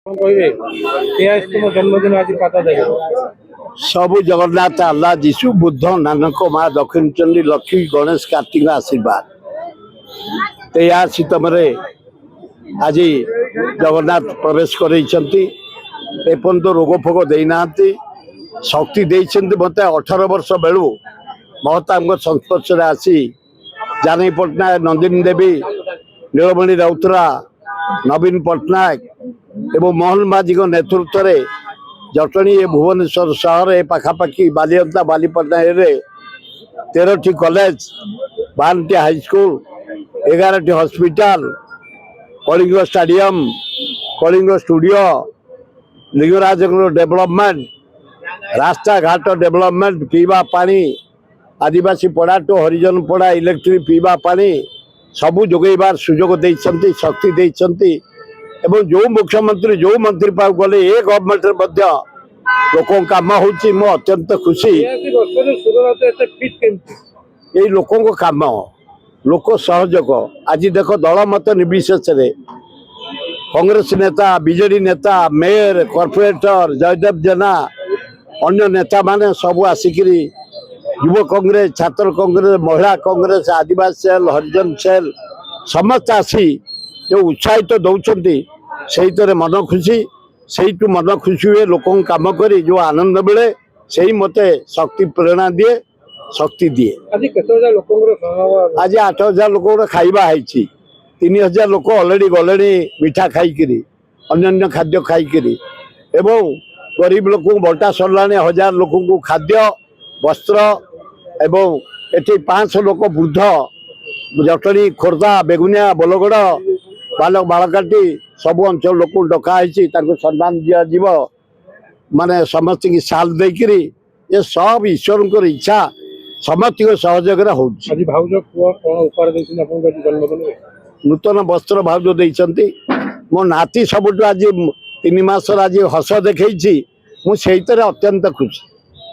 जन्मदिन आज पाता देवे सबु जगन्नाथ अल्लाह जीशु बुद्ध नानक माँ दक्षिण चंडी लक्ष्मी गणेश कार्तिक आशीर्वाद तैयार शीतम आज जगन्नाथ प्रवेश करपर्यंत रोग फोग देना शक्ति मत 18 वर्ष बेलू महता संस्पर्श आसी जानी पट्टनायक नंदिनी देवी नीलमणि राउतरा नवीन पट्टनायक एवं मोहन माझी नेतृत्व में जटणी भुवनेश्वर सहर ए पाखापाखि बालियंता बालीपटना 13टी कॉलेज 12टी हाईस्कूल 11टी hospital Kalinga stadium Kalinga studio Lingaraj development रास्ता घाट डेवलपमेंट पीवा पानी आदिवासी पड़ा टू हरिजन पड़ा इलेक्ट्रिक पीवा पानी सबू जोगेबार सुजोग देइछंती शक्ति देइछंती एवं जो मुख्यमंत्री जो मंत्री पाक गले ए गवर्नमेंट लोक काम होची मो अत्यंत खुशी ये लोकों को काम लोक सहयोग आज देख दल मत निर्विशेष कांग्रेस नेता बीजेडी नेता मेयर कॉर्पोरेटर जयदेव जेना अन्य नेता माने सब आसिकी युव कांग्रेस छात्र कांग्रेस महिला कांग्रेस आदिवासी सेल हरिजन सेल समस्त आसी जो उत्साहित दौरान से मन खुशी से मन खुशी हुए लोक कम कर जो आनंद मिले से ही मत शक्ति प्रेरणा दिए शक्ति दिए। आज 8,000 लोक खाइबा है 3,000 लोक अलरेडी गले मिठा खाईकि अन्य खाद्य खाईकि एवं गरीब लोक बंटा सरला 1,000 लोक खाद्य वस्त्र एवं एटी 500 लोक वृद्ध जटणी खोर्धा बेगुनिया बोलगड़ बालक बालकाटी सबु अंचल लोक डकाई सम्मान दिज्व माने समस्त की साल देकर ये सब ईश्वर इच्छा समस्त सहयोग नूतन वस्त्र भाउज देती मो नाती सबुठ आज 3 मास आज हस देखी मुझे अत्यंत खुशी।